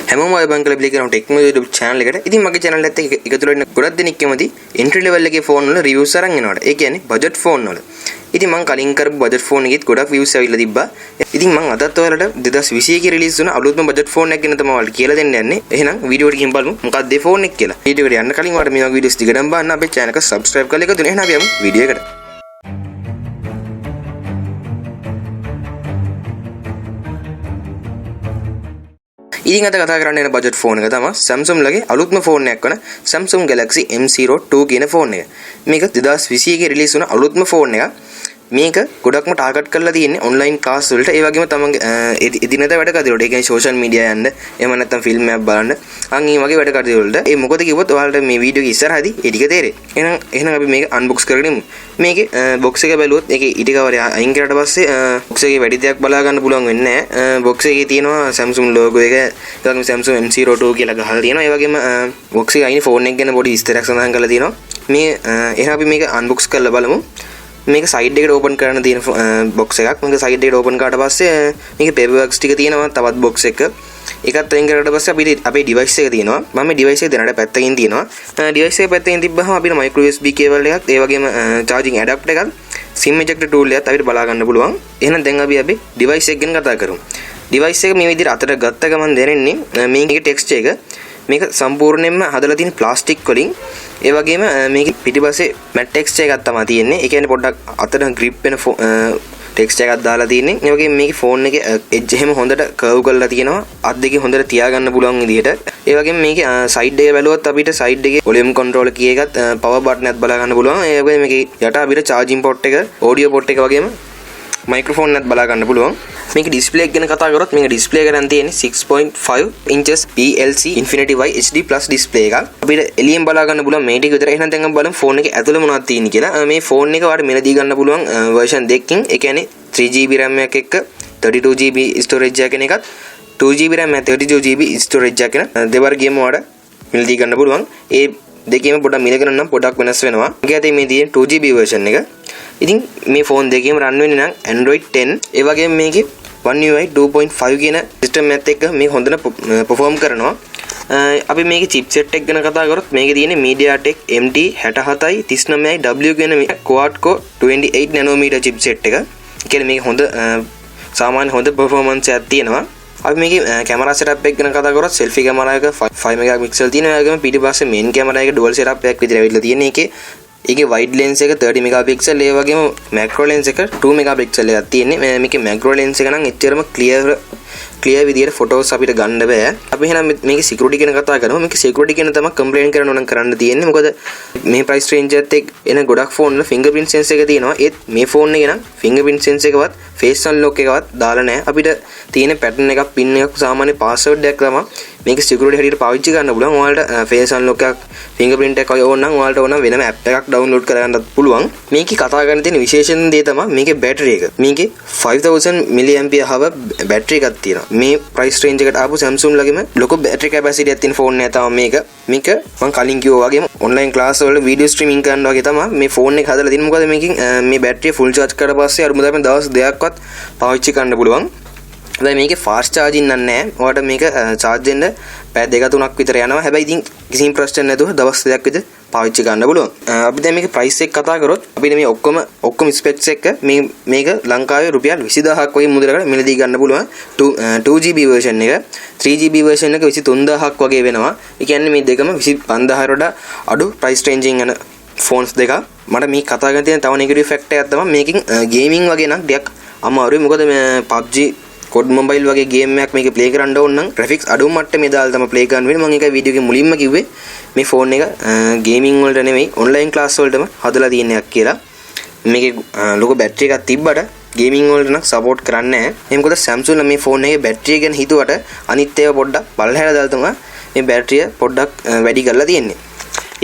හැමෝම ඔය බං කියලා බ්ලික් කරන techminidu YouTube channel එකට. ඉතින් මගේ channel එකත් එක්ක එකතු වෙන්න ගොඩක් දෙනෙක් කැමති entry level එකේ phone වල reviews අරන් එනවාට. ඒ කියන්නේ budget phone වල. ඉතින් මම කලින් කරපු budget phone එකෙත් ගොඩක් views ඇවිල්ලා තිබ්බා. ඉතින් මම අදත් ඔයාලට 2021 එකේ release වුණ අලුත්ම budget phone එකක් ගැන තමයි ඔයාලට කියලා දෙන්න යන්නේ. එහෙනම් වීඩියෝ එකට ගිහින් බලමු මොකක්ද මේ phone එක කියලා. වීඩියෝ එකට යන්න කලින් ඔයාලට මේ වගේ වීඩියෝස් දිගටම බලන්න අපේ channel එක subscribe කරලා එකතු වෙන්න. එහෙනම් අපි යමු වීඩියෝ එකට. ඉතින් අද කතා කරන්න යන බජට් ෆෝන් එක තමයි Samsung ලගේ අලුත්ම ෆෝන් එකක් වන Samsung Galaxy M02 කියන ෆෝන් එක. මේක 2021 එකේ රිලීස් වුණ අලුත්ම ෆෝන් එකක්. මේක ගොඩක්ම ටාගට් කරලා තියෙන්නේ ඔන්ලයින් ක්ලාස් වලට. ඒ වගේම තමන්ගේ එදිනෙදා වැඩ කටයුතු වලට. ඒ කියන්නේ සෝෂල් මීඩියා යන්න, එහෙම නැත්නම් ෆිල්ම් එකක් බලන්න. අන් මේ වගේ වැඩ කටයුතු වලට. ඒ මොකද කිව්වොත් ඔයාලට මේ වීඩියෝ එක ඉස්සරහදී ඒ ටික තේරෙයි. එහෙනම් අපි මේක අන්බොක්ස් කරගෙන ඉමු. මේකේ බොක්ස් එක බැලුවොත් ඒකේ ඊට කවරේ අයින් කරලා පස්සේ බොක්ස් එකේ වැඩි දෙයක් බලා ගන්න පුළුවන් වෙන්නේ නැහැ. බොක්ස් එකේ තියෙනවා Samsung logo එක, ඒ වගේම Samsung M02 කියලා ගහලා තියෙනවා. ඒ වගේම බොක්ස් එකේ අයින් ෆෝන් එක ගැන පොඩි විස්තරයක් සඳහන් කරලා තියෙනවා. මේ එහෙනම් අපි මේක අන්බොක්ස් කරලා බලමු. මේක සයිඩ් එකට ඕපන් කරන්න තියෙන බොක්ස් එකක්. මේක සයිඩ් එකට ඕපන් කරාට පස්සේ මේකේ පේපර් වර්ක්ස් ටික තියෙනවා. තවත් බොක්ස් එක. ඒකත් අයින් කරාට පස්සේ අපිට අපේ ඩිවයිස් එක තියෙනවා. මම මේ ඩිවයිස් එක දෙනට පැත්තකින් තියෙනවා. ඩිවයිස් එක පැත්තකින් තිබ්බහම අපිට මයික්‍රෝ USB කේබල් එකක්, ඒ වගේම charging adapter එකක්, SIM ejector tool එකත් අපිට බලා ගන්න පුළුවන්. එහෙනම් දැන් අපි ඩිවයිස් එක ගැන කතා කරමු. ඩිවයිස් එක මේ විදිහට අතට ගත්ත ගමන් දැනෙන්නේ මේකේ ටෙක්ස්චර් එක මේක සම්පූර්ණයෙන්ම හදලා තියෙන ප්ලාස්ටික් වලින්. ඒ වගේම මේක පිටිපස්සේ මැට් ටෙක්ස්චර් එකක් තමයි තියෙන්නේ. ඒ කියන්නේ පොඩ්ඩක් අතට grip වෙන ටෙක්ස්චර් එකක් දාලා තියෙන්නේ. ඒ වගේම මේකේ ෆෝන් එකේ එජ් එහෙම හොඳට කර්ව් කරලා තියෙනවා. අත් දෙකේ හොඳට තියාගන්න පුළුවන් විදිහට. ඒ වගේම මේකේ සයිඩ් එක බැලුවොත් අපිට සයිඩ් එකේ වොලියුම් කන්ට්‍රෝල් කී එකත් පවර් බටන් එකත් බලා ගන්න පුළුවන්. ඒ වගේම මේකේ යට අපිට charging port එක, audio port එක වගේම මයික්‍රොෆෝන් එකත් බලා ගන්න පුළුවන්. මේක ඩිස්ප්ලේ එක ගැන කතා කරොත් මේක ඩිස්ප්ලේ එක ගන්න තියෙන්නේ 6.5 inches PLC Infinity HD plus display එකක්. අපිට එළියෙන් බලා ගන්න පුළුවන් මේ ටික විතර. එහෙනම් දැන් අපි බලමු ෆෝන් එකේ ඇතුළේ මොනවද තියෙන්නේ කියලා. මේ ෆෝන් එක ඔයාලට මිලදී ගන්න පුළුවන් version දෙකකින්. ඒ කියන්නේ 3GB RAM එකක් එක්ක 32GB storage එකක් එකත් 2GB RAM එක 32GB storage එකක් එන දෙවර්ගයම ඔයාලට මිලදී ගන්න පුළුවන්. ඒ දෙකේම පොඩක් මිලගෙන නම් පොඩක් වෙනස් වෙනවා. ඒකේ අතේ මේ තියෙන 2GB version එක. ඉතින් මේ ෆෝන් දෙකේම රන් වෙන්නේ නම් Android 10. ඒ වගේම මේකේ One UI 2.5 කියන සිස්ටම් එකත් එක්ක මේක හොඳට perform කරනවා. අපි මේකේ chipset එක ගැන කතා කරොත් මේකේ තියෙන්නේ MediaTek MT6739W කියන මේ quad-core 28 nanometer chipset එක. ඒ කියන්නේ මේක හොඳ සාමාන්‍ය හොඳ performance එකක් තියෙනවා. අපි මේකේ කැමරා setup එක ගැන කතා කරොත් selfie කැමරා එක 5 megapixel තියෙනවා. ඒ වගේම පිටිපස්සේ main කැමරා එක dual setup එකක් විදිහට ඇවිල්ලා තියෙන එකේ ඒකේ wide lens එක 30 megapixel, ඒ වගේම macro lens එක 2 megapixel එකක් තියෙන්නේ. මේකේ macro lens එක නම් එච්චරම clear විදියට photos අපිට ගන්න බෑ. අපි එහෙනම් මේකේ security ගැන කතා කරමු. මේකේ security ගැන තමයි complain කරන්න ඕන කරන්න තියෙන්නේ. මොකද මේ price range එකත් එක්ක එන ගොඩක් phone වල fingerprint sensor එක තියෙනවා. ඒත් මේ phone එකේ නම් fingerprint sensor එකවත් face unlock එකවත් දාලා නැහැ. අපිට තියෙන pattern එකක්, pin එකක්, සාමාන්‍ය password එකක් තමයි මේක security හැටියට පාවිච්චි කරන්න පුළුවන්. ඔයාලට face unlock එකක්, fingerprint එකක් ඕන නම් ඔයාලට ඕන වෙනම app එකක් download කරගන්නත් පුළුවන්. මේකේ කතා කරන්න තියෙන විශේෂම දේ තමයි මේකේ battery එක. මේකේ 5000 mAh battery එකක් තියෙනවා. මේ price range එකට ආපු Samsung ලගේම ලොකු battery capacity එකක් තියෙන phone එක තමයි මේක මම කලින් කිව්වා වගේම online class වල video streaming කරන්න වගේ තමයි මේ phone එක හදලා තියෙන්නේ. මොකද මේකෙන් මේ battery full charge කරලා පස්සේ අර මුදල් දවස් දෙකක්වත් පාවිච්චි කරන්න පුළුවන්. හැබැයි මේකේ fast charging නැහැ. ඔයාලට මේක charge වෙන්න පැය 2-3ක් විතර යනවා. හැබැයි ඉතින් කිසිම ප්‍රශ්නයක් නැතුව දවස් 2ක් විතර පාවිච්චි කරන්න පුළුවන්. අපි දැන් මේකේ price එක කතා කරොත් අපිට මේ ඔක්කොම specs එක මේක ලංකාවේ රුපියල් 20000ක් වගේ මුදලකට මිලදී ගන්න පුළුවන්. 2GB version එක 3GB version එක 23000ක් වගේ වෙනවා. ඒ කියන්නේ මේ දෙකම 25000 වඩා අඩු price ranging යන phones දෙක. මට මේ කතා කරන්න තියෙන තව negative factor එකක් තමයි මේකෙන් gaming වගේ නම් ටිකක් අමාරුයි. මොකද මේ PUBG COD mobile වගේ ගේම් එකක් මේකේ ප්ලේ කරන්න ඕන නම් graphics අඩු මට්ටමේ දාලා තමයි ප්ලේ කරන්න වෙන්නේ. මම ඒකයි වීඩියෝ එකේ මුලින්ම කිව්වේ මේ ෆෝන් එක ගේමින් වලට නෙමෙයි ඔන්ලයින් ක්ලාස් වලටම හදලා තියෙන එකක් කියලා. මේකේ ලොකු බැටරි එකක් තිබ්බට ගේමින් වලට නම් සපෝට් කරන්නේ නැහැ. ඒ මොකද Samsung මේ ෆෝන් එකේ බැටරිය ගැන හිතුවට අනිත් ඒවා පොඩ්ඩක් බලහැලා දාලා තමයි මේ බැටරිය පොඩ්ඩක් වැඩි කරලා තියෙන්නේ.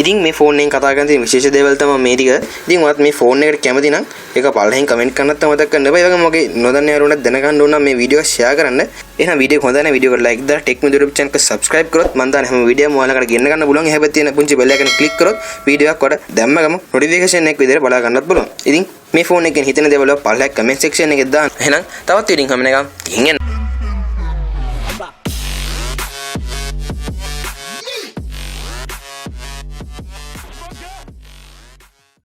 ඉතින් මේ ෆෝන් එකෙන් කතා කරන තියෙන විශේෂ දේවල් තමයි මේ ටික. ඉතින් ඔයත් මේ ෆෝන් එකට කැමති නම් ඒක පළවෙනියෙන් කමෙන්ට් කරන්නත් මතක කරන්න එපා. ඒ වගේම මගේ නොදන්න යාළුවන්ට දැනගන්න ඕන නම් මේ වීඩියෝ ෂෙයා කරන්න. එහෙනම් වීඩියෝ එක හොඳ නැහැ වීඩියෝ එකට ලයික් දාලා techminidu YouTube channel එක subscribe කරොත් මම දාන හැම වීඩියෝම ඔයාලකට ගෙන්න ගන්න පුළුවන්. එහා පැත්තේ තියෙන පුංචි bell icon click කරොත් වීඩියෝ එකක් වඩ දැම්ම ගම notification එකක් විදිහට බලා ගන්නත් පුළුවන්. ඉතින් මේ ෆෝන් එකෙන් හිතෙන දේවල් පළවෙනි comment section එකේ දාන්න. එහෙනම් තවත් වීඩියෝ කමෙන්ට් එකක් ගිහින් එන්න.